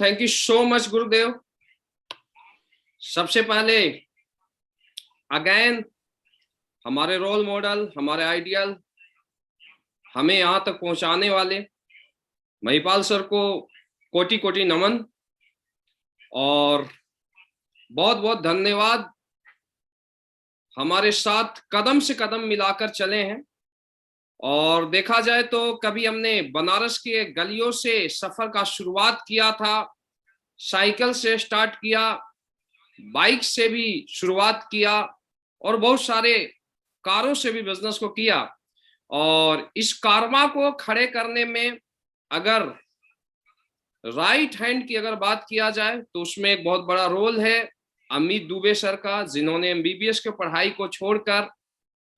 Thank you so much गुरुदेव। सबसे पहले again हमारे रोल मॉडल, हमारे आइडियल, हमें यहां तक पहुंचाने वाले महिपाल सर को कोटि कोटि नमन और बहुत बहुत धन्यवाद। हमारे साथ कदम से कदम मिलाकर चले हैं और देखा जाए तो कभी हमने बनारस के गलियों से सफर का शुरुआत किया था, साइकिल से स्टार्ट किया, बाइक से भी शुरुआत किया और बहुत सारे कारों से भी बिजनेस को किया। और इस कारमा को खड़े करने में अगर राइट हैंड की अगर बात किया जाए तो उसमें एक बहुत बड़ा रोल है अमित दुबे सर का, जिन्होंने एमबीबीएस की पढ़ाई को छोड़कर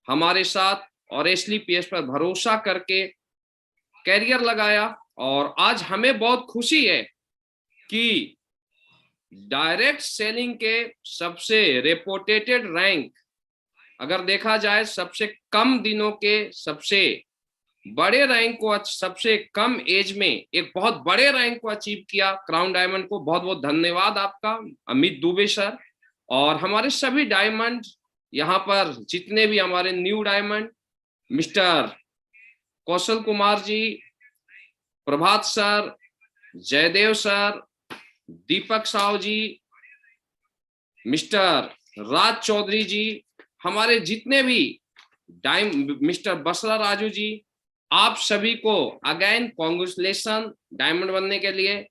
हमारे साथ और एसलीपीएस पर भरोसा करके कैरियर लगाया। और आज हमें बहुत खुशी है कि डायरेक्ट सेलिंग के सबसे रेपुटेटेड रैंक अगर देखा जाए, सबसे कम दिनों के सबसे बड़े रैंक को, सबसे कम एज में एक बहुत बड़े रैंक को अचीव किया क्राउन डायमंड को। बहुत बहुत धन्यवाद आपका अमित दुबे सर। और हमारे सभी डायमंड यहाँ पर जितने भी हमारे new diamond, mister Kaushal Kumar ji, प्रभात सर, जयदेव सर, दीपक साहू जी, मिस्टर राज चौधरी जी, हमारे जितने भी मिस्टर बसरा राजू जी, आप सभी को अगेन कॉन्ग्रेचुलेशन डायमंड बनने के लिए।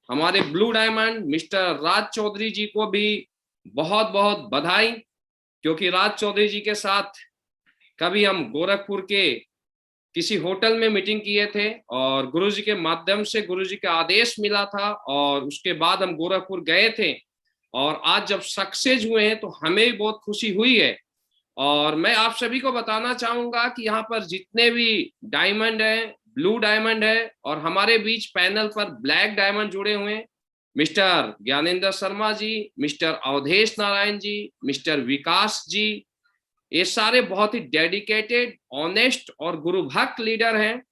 हमारे ब्लू डायमंड मिस्टर राज चौधरी जी को भी बहुत बहुत बधाई, क्योंकि राज चौधरी जी के साथ कभी हम गोरखपुर के किसी होटल में मीटिंग किए थे और गुरुजी के माध्यम से गुरुजी का आदेश मिला था और उसके बाद हम गोरखपुर गए थे। और आज जब सक्सेस हुए हैं तो हमें भी बहुत खुशी हुई है। और मैं आप सभी को बताना चाहूंगा कि यहाँ पर जितने भी डायमंड है, ब्लू डायमंड है और हमारे बीच पैनल पर ब्लैक डायमंड जुड़े हुए हैं, mister Gyanendra Sharma ji, mister Awadhesh Narayan ji, mister विकास जी, ये सारे बहुत ही डेडिकेटेड, ऑनेस्ट और गुरु भक्त लीडर हैं।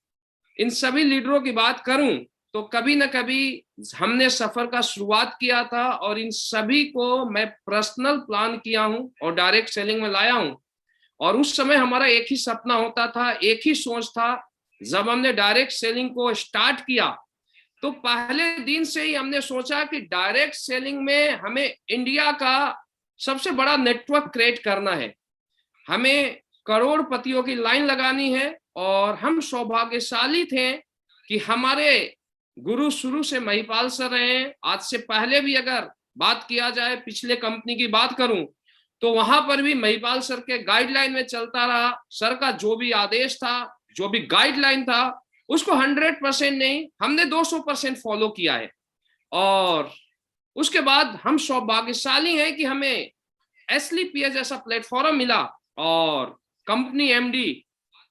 इन सभी लीडरों की बात करूं तो कभी न कभी हमने सफर का शुरुआत किया था और इन सभी को मैं पर्सनल प्लान किया हूं और डायरेक्ट सेलिंग में लाया हूं। और उस समय हमारा एक ही सपना होता था, एक ही सोच था। जब हमने डायरेक्ट सेलिंग को स्टार्ट किया तो पहले दिन से ही हमने सोचा कि डायरेक्ट सेलिंग में हमें इंडिया का सबसे बड़ा नेटवर्क क्रिएट करना है, हमें करोड़पतियों की लाइन लगानी है। और हम सौभाग्यशाली थे कि हमारे गुरु शुरू से महिपाल सर रहे हैं। आज से पहले भी अगर बात किया जाए, पिछले कंपनी की बात करूं तो वहां पर भी महिपाल सर के गाइडलाइन में चलता रहा। सर का जो भी आदेश था, जो भी गाइडलाइन था, उसको 100% नहीं, हमने 200% फॉलो किया है। और उसके बाद हम सौभाग्यशाली हैं कि हमें एसलीपीएस जैसा प्लेटफॉर्म मिला और company MD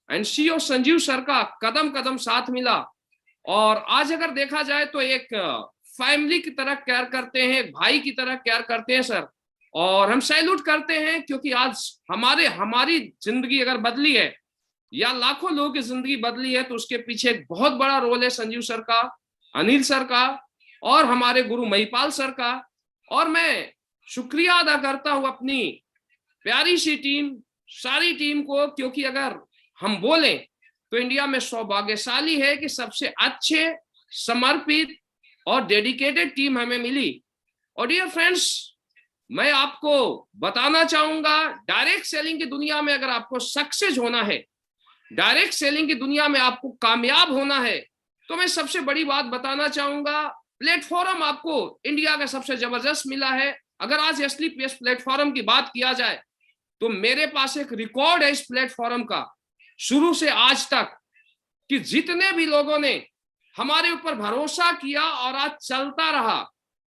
and CEO Sanjeev sir का कदम कदम साथ मिला। और आज अगर देखा जाए तो एक फैमिली की तरह केयर करते हैं, एक भाई की तरह केयर करते हैं सर। और हम सैल्यूट करते हैं क्योंकि आज हमारी जिंदगी अगर बदली है या लाखों लोगों की जिंदगी बदली है तो उसके पीछे एक बहुत बड़ा रोल है संजीव सर का, अनिल सर का और हमारे गुरु महिपाल सर का। और मैं शुक्रिया अदा करता हूं अपनी प्यारी सी टीम, सारी टीम को, क्योंकि अगर हम बोलें तो इंडिया में सौभाग्यशाली है कि सबसे अच्छे, समर्पित और डेडिकेटेड टीम हमें मिली। और डियर फ्रेंड्स, मैं आपको बताना चाहूंगा, डायरेक्ट सेलिंग की दुनिया में अगर आपको सक्सेस होना है, डायरेक्ट सेलिंग की दुनिया में आपको कामयाब होना है, तो मैं सबसे बड़ी बात बताना चाहूंगा, प्लेटफॉर्म आपको इंडिया का सबसे जबरदस्त मिला है। अगर आज एसलीपीएस प्लेटफॉर्म की बात किया जाए तो मेरे पास एक रिकॉर्ड है इस प्लेटफॉर्म का, शुरू से आज तक, कि जितने भी लोगों ने हमारे ऊपर भरोसा किया और आज चलता रहा,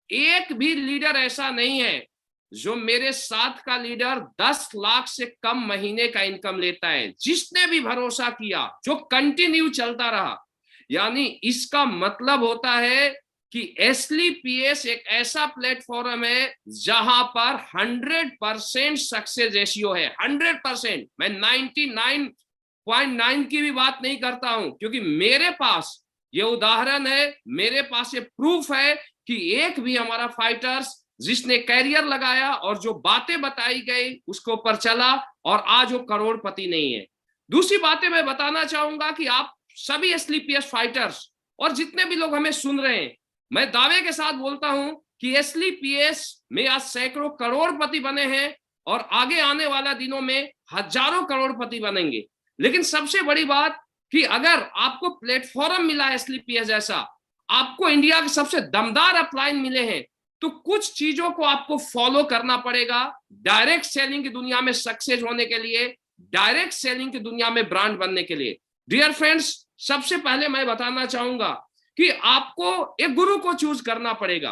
एक भी लीडर ऐसा नहीं है जो मेरे साथ का लीडर 10 लाख से कम महीने का इनकम लेता है। जिसने भी भरोसा किया, जो कंटिन्यू चलता रहा, यानी इसका मतलब होता है कि एसलीपीएस एक ऐसा प्लेटफॉर्म है जहां पर 100% सक्सेस रेशियो है। 100%, मैं 99.9 की भी बात नहीं करता हूं, क्योंकि मेरे पास ये उदाहरण है, मेरे पास ये प्रूफ है कि एक भी हमारा फाइटर्स जिसने कैरियर लगाया और जो बातें बताई गई उसके ऊपर चला और आज वो करोड़पति नहीं है। दूसरी बातें मैं बताना चाहूंगा कि आप सभी एसलीपीएस फाइटर्स और जितने भी लोग हमें सुन रहे हैं, मैं दावे के साथ बोलता हूं कि एसलीपीएस में आज सैकड़ों करोड़पति बने हैं और आगे आने वाला दिनों में हजारों करोड़पति बनेंगे। लेकिन सबसे बड़ी बात कि अगर आपको प्लेटफॉर्म मिला एसलीपीएस जैसा, आपको इंडिया के सबसे दमदार अपलाइन मिले हैं, तो कुछ चीजों को आपको फॉलो करना पड़ेगा डायरेक्ट सेलिंग की दुनिया में सक्सेस होने के लिए, डायरेक्ट सेलिंग की दुनिया में ब्रांड बनने के लिए। डियर फ्रेंड्स, सबसे पहले मैं बताना चाहूंगा कि आपको एक गुरु को चूज करना पड़ेगा।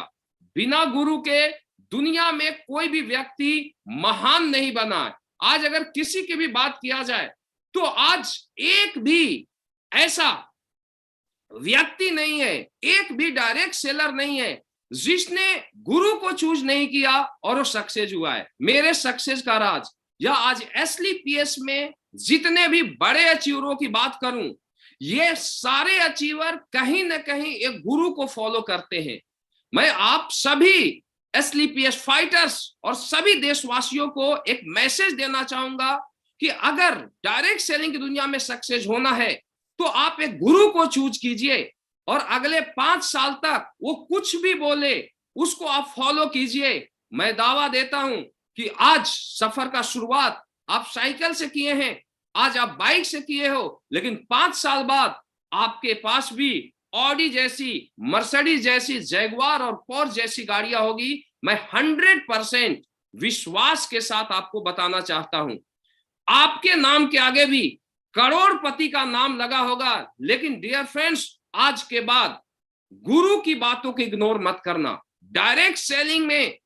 बिना गुरु के दुनिया में कोई भी व्यक्ति महान नहीं बना है। आज अगर किसी की भी बात किया जाए तो आज एक भी ऐसा व्यक्ति नहीं है, एक भी डायरेक्ट सेलर नहीं है जिसने गुरु को चूज नहीं किया और वो सक्सेस हुआ है। मेरे सक्सेस का राज या आज एसलीपीएस में जितने भी बड़े अचीवरों की बात करूं, ये सारे अचीवर कहीं ना कहीं एक गुरु को फॉलो करते हैं। मैं आप सभी एसलीपीएस फाइटर्स और सभी देशवासियों को एक मैसेज देना चाहूंगा कि अगर डायरेक्ट सेलिंग की दुनिया में सक्सेस होना है तो आप एक गुरु को चूज कीजिए और अगले 5 साल तक वो कुछ भी बोले उसको आप फॉलो कीजिए। मैं दावा देता हूं कि आज सफर का शुरुआत आप साइकिल से किए हैं, आज आप बाइक से किए हो, लेकिन 5 साल बाद आपके पास भी ऑडी जैसी, मर्सिडीज जैसी, जैगुआर और पोर्श जैसी गाड़ियां होगी। मैं 100% विश्वास के साथ आपको बताना चाहता हूं, आपके नाम के आगे भी करोड़पति का नाम लगा होगा। लेकिन डियर फ्रेंड्स, आज के बाद गुरु की बातों को इग्नोर मत करना। डायरेक्ट सेलिंग में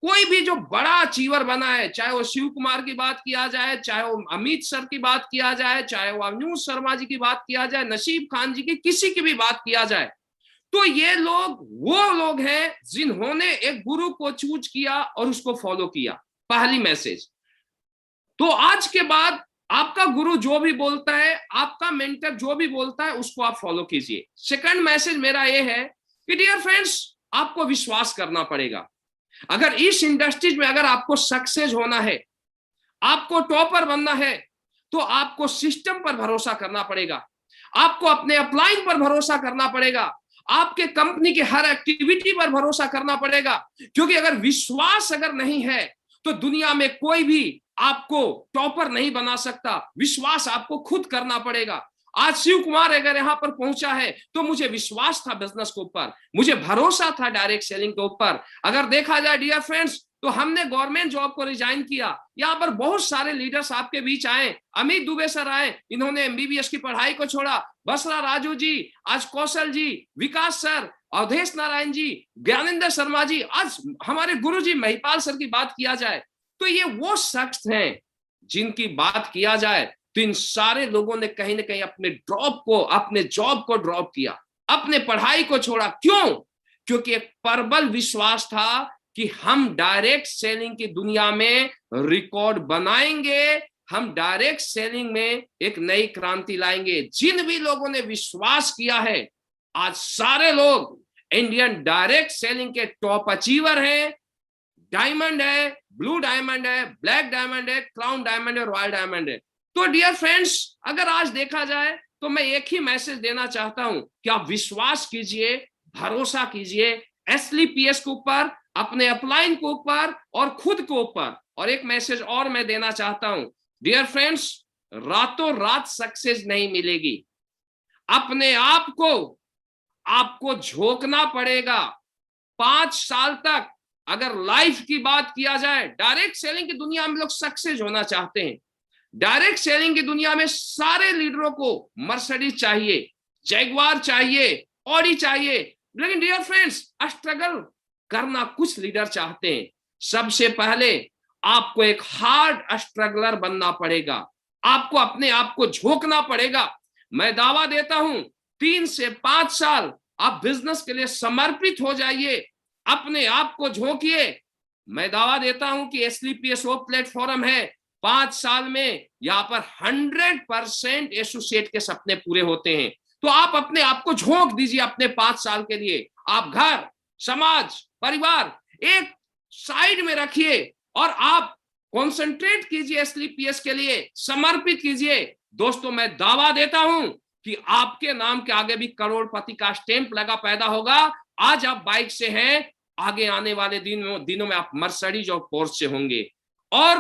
कोई भी जो बड़ा अचीवर बना है, चाहे वो शिव कुमार की बात किया जाए, चाहे वो अमित सर की बात किया जाए, चाहे वो अनुज शर्मा जी की बात किया जाए, नसीब खान जी की, किसी की भी बात किया जाए, तो ये लोग वो लोग हैं जिन्होंने एक गुरु को चूज किया और उसको फॉलो किया। पहली मैसेज तो आज के बाद आपका गुरु जो भी बोलता है, आपका मेंटर जो भी बोलता है, उसको आप फॉलो कीजिए। सेकंड मैसेज मेरा ये है कि डियर फ्रेंड्स, आपको विश्वास करना पड़ेगा। अगर इस इंडस्ट्रीज में अगर आपको सक्सेस होना है, आपको टॉपर बनना है, तो आपको सिस्टम पर भरोसा करना पड़ेगा, आपको अपने अपलाइन पर भरोसा करना पड़ेगा, आपके कंपनी की हर एक्टिविटी पर भरोसा करना पड़ेगा। क्योंकि अगर विश्वास अगर नहीं है तो दुनिया में कोई भी आपको टॉपर नहीं बना सकता। विश्वास आपको खुद करना पड़ेगा। आज शिव कुमार अगर यहां पर पहुंचा है तो मुझे विश्वास था बिजनेस के ऊपर, मुझे भरोसा था डायरेक्ट सेलिंग के ऊपर। अगर देखा जाए डियर फ्रेंड्स, तो हमने गवर्नमेंट जॉब को रिजाइन किया। यहाँ पर बहुत सारे लीडर्स आपके बीच आए, अमित दुबे सर आए, इन्होंने एमबीबीएस की पढ़ाई को छोड़ा, बसरा राजू जी, आज कौशल जी, विकास सर, अवधेश नारायण जी, ज्ञानेंद्र शर्मा जी, आज हमारे गुरु जी महिपाल सर की बात किया जाए तो ये वो शख्स हैं जिनकी बात किया जाए तो इन सारे लोगों ने कहीं ना कहीं अपने जॉब को ड्रॉप किया, अपने पढ़ाई को छोड़ा। क्यों? क्योंकि एक प्रबल विश्वास था कि हम डायरेक्ट सेलिंग की दुनिया में रिकॉर्ड बनाएंगे, हम डायरेक्ट सेलिंग में एक नई क्रांति लाएंगे। जिन भी लोगों ने विश्वास किया है, आज सारे लोग इंडियन डायरेक्ट सेलिंग के टॉप अचीवर हैं। डायमंड है, ब्लू डायमंड है, ब्लैक डायमंड है, क्राउन डायमंड है, रॉयल डायमंड है। तो डियर फ्रेंड्स, अगर आज देखा जाए तो मैं एक ही मैसेज देना चाहता हूं कि आप विश्वास कीजिए, भरोसा कीजिए एसलीपीएस के ऊपर, अपने अपलाइन के ऊपर और खुद के ऊपर। और एक मैसेज और मैं देना चाहता हूं, डियर फ्रेंड्स, रातों रात सक्सेस नहीं मिलेगी। अपने आप को आपको झोंकना पड़ेगा। 5 साल तक अगर लाइफ की बात किया जाए, डायरेक्ट सेलिंग की दुनिया में लोग सक्सेस होना चाहते हैं। डायरेक्ट सेलिंग की दुनिया में सारे लीडरों को मर्सिडीज चाहिए, जैगुआर चाहिए, ऑडी चाहिए। लेकिन डियर फ्रेंड्स, स्ट्रगल करना कुछ लीडर चाहते हैं। सबसे पहले आपको एक हार्ड स्ट्रगलर बनना पड़ेगा, आपको अपने आप को झोंकना पड़ेगा। मैं दावा देता हूं 3 से 5 साल आप बिजनेस के लिए समर्पित हो जाइए, अपने आप को झोंकिए। मैं दावा देता हूं कि एसलीपीएस वो प्लेटफॉर्म है, 5 साल में यहां पर 100% एसोसिएट के सपने पूरे होते हैं। तो आप अपने आप को झोंक दीजिए अपने 5 साल के लिए। आप घर, समाज, परिवार एक साइड में रखिए और आप कॉन्सेंट्रेट कीजिए एसलीपीएस के लिए, समर्पित कीजिए। दोस्तों, मैं दावा देता हूं कि आपके नाम के आगे भी करोड़पति का स्टैंप लगा पैदा होगा। आज आप बाइक से हैं, आगे आने वाले दिनों में आप मर्सिडीज और पोर्श से होंगे। और